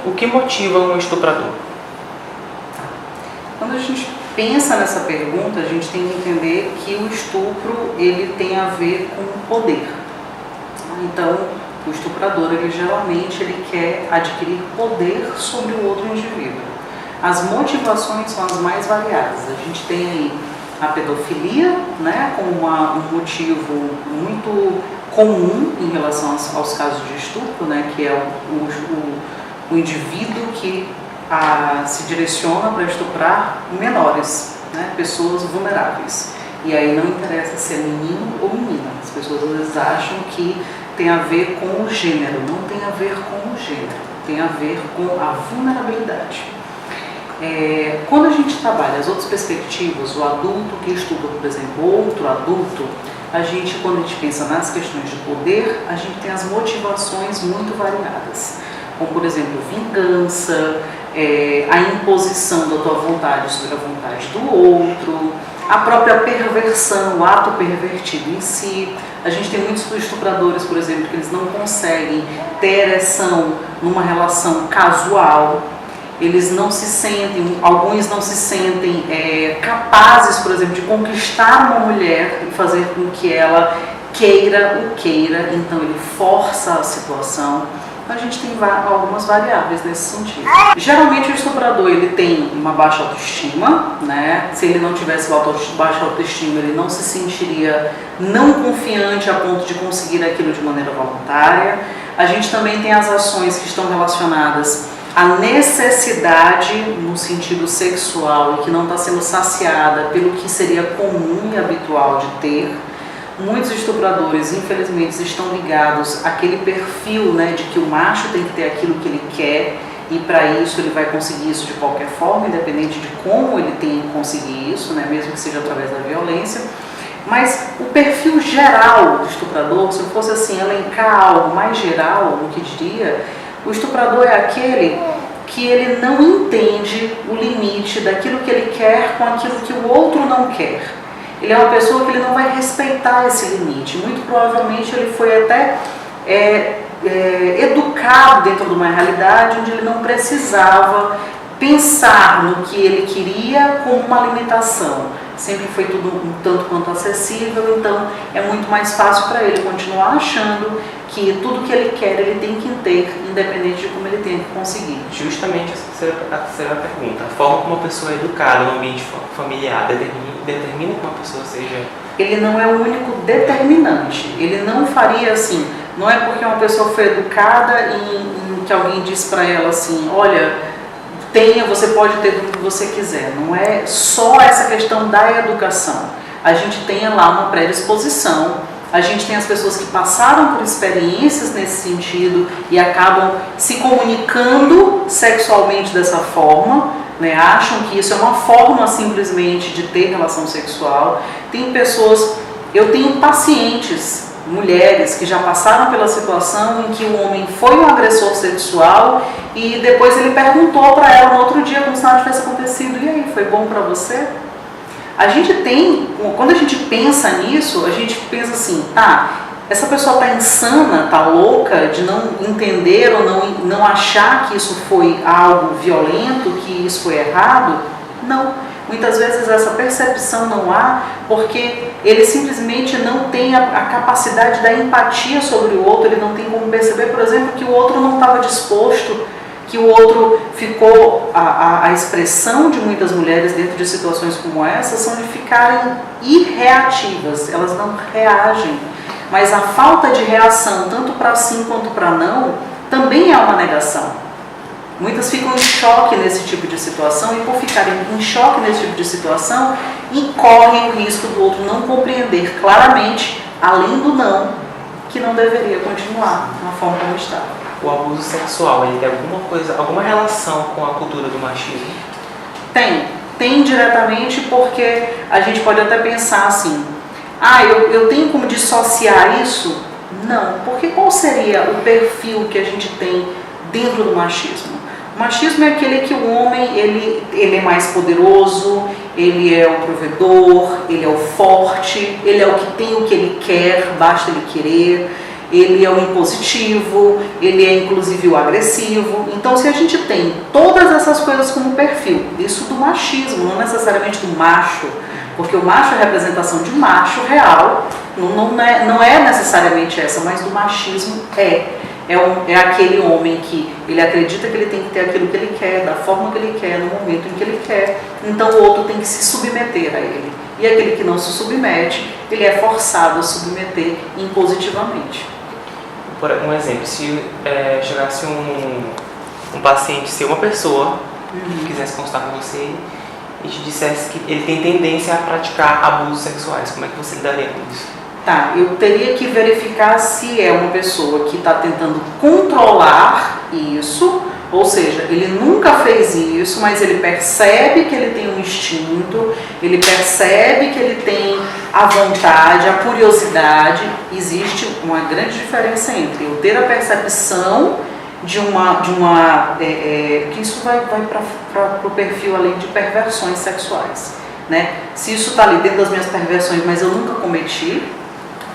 o que motiva um estuprador? Quando a gente pensa nessa pergunta, a gente tem que entender que o estupro ele tem a ver com o poder. Então, o estuprador geralmente quer adquirir poder sobre o outro indivíduo. As motivações são as mais variadas. A gente tem aí a pedofilia, né, como um motivo muito comum em relação aos casos de estupro, né, que é o indivíduo que se direciona para estuprar menores, né, pessoas vulneráveis. E aí não interessa se é menino ou menina. As pessoas às vezes acham que tem a ver com o gênero. Não tem a ver com o gênero, tem a ver com a vulnerabilidade. Quando a gente trabalha as outras perspectivas, o adulto que estupra, por exemplo, outro adulto, quando a gente pensa nas questões de poder, a gente tem as motivações muito variadas, como por exemplo, vingança, a imposição da tua vontade sobre a vontade do outro, a própria perversão, o ato pervertido em si. A gente tem muitos estupradores, por exemplo, que eles não conseguem ter ereção numa relação casual. Eles não se sentem, alguns não se sentem capazes, por exemplo, de conquistar uma mulher e fazer com que ela queira, então ele força a situação. Então a gente tem algumas variáveis nesse sentido. Geralmente o estuprador ele tem uma baixa autoestima, né? Se ele não tivesse baixa autoestima, ele não se sentiria não confiante a ponto de conseguir aquilo de maneira voluntária. A gente também tem as ações que estão relacionadas à necessidade no sentido sexual e que não está sendo saciada pelo que seria comum e habitual de ter. Muitos estupradores, infelizmente, estão ligados àquele perfil, né, de que o macho tem que ter aquilo que ele quer e para isso ele vai conseguir isso de qualquer forma, independente de como ele tem que conseguir isso, né, mesmo que seja através da violência. Mas o perfil geral do estuprador, se eu fosse assim elencar algo mais geral, o que diria, o estuprador é aquele que ele não entende o limite daquilo que ele quer com aquilo que o outro não quer. Ele é uma pessoa que ele não vai respeitar esse limite. Muito provavelmente ele foi até educado dentro de uma realidade onde ele não precisava pensar no que ele queria como uma limitação. Sempre foi tudo um tanto quanto acessível, então é muito mais fácil para ele continuar achando que tudo que ele quer ele tem que ter, independente de como ele tem que conseguir. Justamente essa será a pergunta. A forma como uma pessoa é educada no ambiente familiar determina que uma pessoa seja... Ele não é o único determinante. Ele não faria assim, não é porque uma pessoa foi educada em que alguém disse para ela assim, olha, você pode ter tudo que você quiser. Não é só essa questão da educação. A gente tem lá uma predisposição, a gente tem as pessoas que passaram por experiências nesse sentido e acabam se comunicando sexualmente dessa forma, né? Acham que isso é uma forma simplesmente de ter relação sexual. Tem pessoas, eu tenho pacientes, mulheres que já passaram pela situação em que o homem foi um agressor sexual e depois ele perguntou para ela no outro dia como se nada tivesse acontecido, e aí, foi bom para você? A gente tem, quando a gente pensa nisso, a gente pensa assim, essa pessoa está insana, está louca de não entender ou não achar que isso foi algo violento, que isso foi errado? Não. Muitas vezes essa percepção não há porque ele simplesmente não tem a capacidade da empatia sobre o outro, ele não tem como perceber, por exemplo, que o outro não estava disposto, que o outro ficou... A expressão de muitas mulheres dentro de situações como essa são de ficarem irreativas, elas não reagem. Mas a falta de reação, tanto para sim quanto para não, também é uma negação. Muitas ficam em choque nesse tipo de situação e por ficarem em choque nesse tipo de situação, incorrem o risco do outro não compreender claramente, além do não, que não deveria continuar na forma como está. O abuso sexual, ele tem alguma relação com a cultura do machismo? Tem diretamente, porque a gente pode até pensar assim, eu tenho como dissociar isso? Não, porque qual seria o perfil que a gente tem dentro do machismo? O machismo é aquele que o homem ele é mais poderoso, ele é o provedor, ele é o forte, ele é o que tem o que ele quer, basta ele querer. ele é o impositivo, ele é inclusive o agressivo. Então, se a gente tem todas essas coisas como perfil, isso do machismo, não necessariamente do macho, porque o macho é a representação de macho real, não é necessariamente essa, mas do machismo é aquele homem que ele acredita que ele tem que ter aquilo que ele quer, da forma que ele quer, no momento em que ele quer, então o outro tem que se submeter a ele. E aquele que não se submete, ele é forçado a submeter impositivamente. Por um exemplo, se chegasse um paciente, se uma pessoa que quisesse consultar com você e te dissesse que ele tem tendência a praticar abusos sexuais, como é que você lidaria com isso? Tá, eu teria que verificar se é uma pessoa que está tentando controlar isso, ou seja, ele nunca fez isso, mas ele percebe que ele tem um instinto, ele percebe que ele tem a vontade, a curiosidade. Existe uma grande diferença entre eu ter a percepção que isso vai para o perfil ali de perversões sexuais, né? Se isso está ali dentro das minhas perversões, mas eu nunca cometi,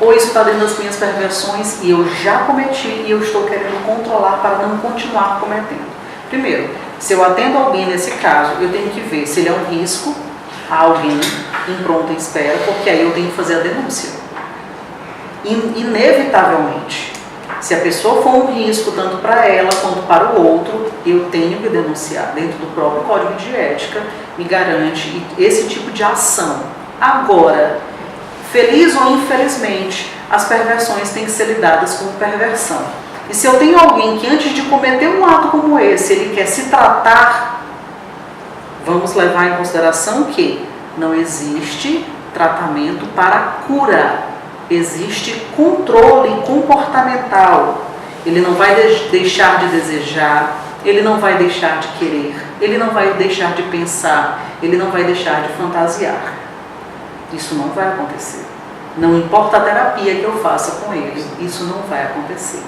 ou isso está dentro das minhas perversões e eu já cometi e eu estou querendo controlar para não continuar cometendo. Primeiro, se eu atendo alguém nesse caso, eu tenho que ver se ele é um risco a alguém em pronta espera, porque aí eu tenho que fazer a denúncia. Inevitavelmente, se a pessoa for um risco tanto para ela quanto para o outro, eu tenho que denunciar. Dentro do próprio Código de Ética, me garante esse tipo de ação. Agora, feliz ou infelizmente, as perversões têm que ser lidadas como perversão. E se eu tenho alguém que antes de cometer um ato como esse, ele quer se tratar, vamos levar em consideração que não existe tratamento para cura, existe controle comportamental. Ele não vai deixar de desejar, ele não vai deixar de querer, ele não vai deixar de pensar, ele não vai deixar de fantasiar. Isso não vai acontecer. Não importa a terapia que eu faça com ele, isso não vai acontecer.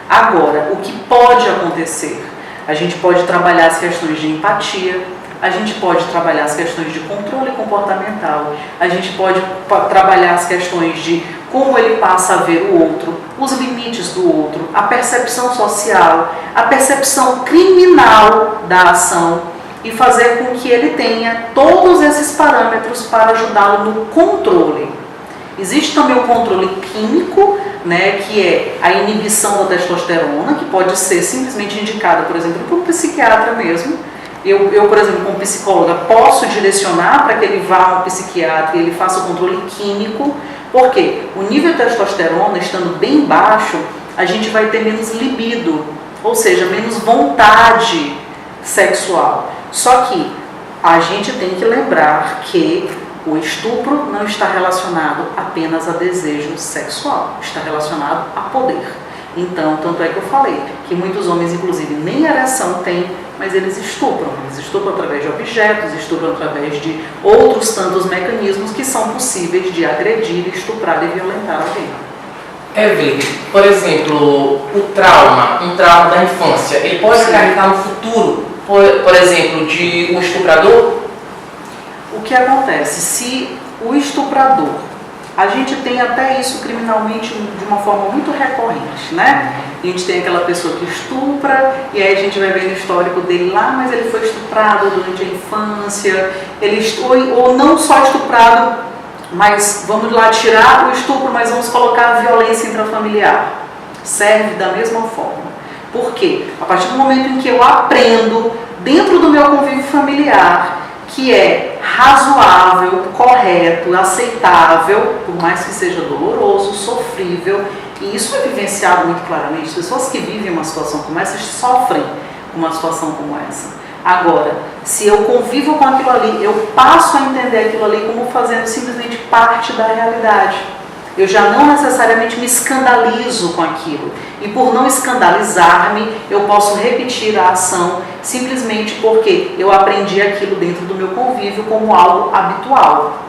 Agora, o que pode acontecer? A gente pode trabalhar as questões de empatia, a gente pode trabalhar as questões de controle comportamental, a gente pode trabalhar as questões de como ele passa a ver o outro, os limites do outro, a percepção social, a percepção criminal da ação e fazer com que ele tenha todos esses parâmetros para ajudá-lo no controle. Existe também o controle químico, né, que é a inibição da testosterona, que pode ser simplesmente indicada, por exemplo, por um psiquiatra mesmo. Eu, por exemplo, como psicóloga, posso direcionar para que ele vá a um psiquiatra e ele faça o controle químico, porque o nível de testosterona estando bem baixo, a gente vai ter menos libido, ou seja, menos vontade sexual. Só que a gente tem que lembrar que o estupro não está relacionado apenas a desejo sexual, está relacionado a poder. Então, tanto é que eu falei que muitos homens, inclusive, nem ereção têm, mas eles estupram. Eles estupram através de objetos, estupram através de outros tantos mecanismos que são possíveis de agredir, estuprar e violentar alguém. Evelyn, por exemplo, um trauma da infância, ele pode acarretar no futuro, por exemplo, de um estuprador? O que acontece? Se o estuprador, a gente tem até isso criminalmente de uma forma muito recorrente, né? A gente tem aquela pessoa que estupra e aí a gente vai ver no histórico dele lá, mas ele foi estuprado durante a infância, ou não só estuprado, mas vamos lá tirar o estupro, mas vamos colocar a violência intrafamiliar. Serve da mesma forma. Por quê? A partir do momento em que eu aprendo, dentro do meu convívio familiar, que é razoável, correto, aceitável, por mais que seja doloroso, sofrível, e isso é vivenciado muito claramente. As pessoas que vivem uma situação como essa sofrem com uma situação como essa. Agora, se eu convivo com aquilo ali, eu passo a entender aquilo ali como fazendo simplesmente parte da realidade. Eu já não necessariamente me escandalizo com aquilo. E por não escandalizar-me, eu posso repetir a ação simplesmente porque eu aprendi aquilo dentro do meu convívio como algo habitual.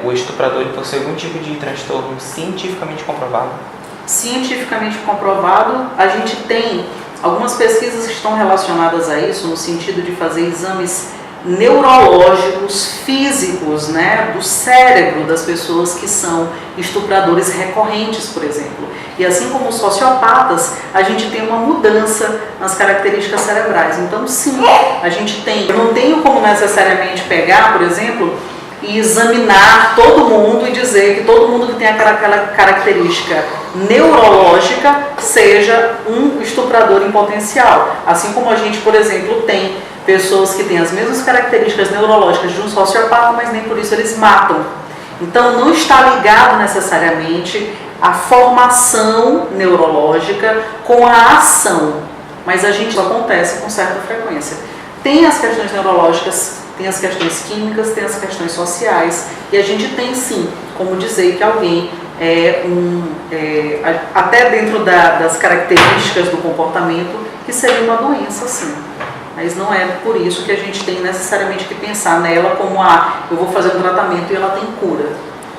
O estuprador possui algum tipo de transtorno cientificamente comprovado? Cientificamente comprovado, a gente tem algumas pesquisas que estão relacionadas a isso, no sentido de fazer exames neurológicos, físicos, né, do cérebro das pessoas que são estupradores recorrentes, por exemplo. E assim como os sociopatas, a gente tem uma mudança nas características cerebrais. Então, sim, a gente tem. Eu não tenho como necessariamente pegar, por exemplo, e examinar todo mundo e dizer que todo mundo que tem aquela característica neurológica seja um estuprador em potencial. Assim como a gente, por exemplo, tem pessoas que têm as mesmas características neurológicas de um sociopata, mas nem por isso eles matam. Então, não está ligado necessariamente a formação neurológica com a ação, mas a gente isso acontece com certa frequência. Tem as questões neurológicas, tem as questões químicas, tem as questões sociais, e a gente tem sim como dizer que alguém até dentro das características do comportamento, que seria uma doença sim. Mas não é por isso que a gente tem necessariamente que pensar nela como eu vou fazer um tratamento e ela tem cura.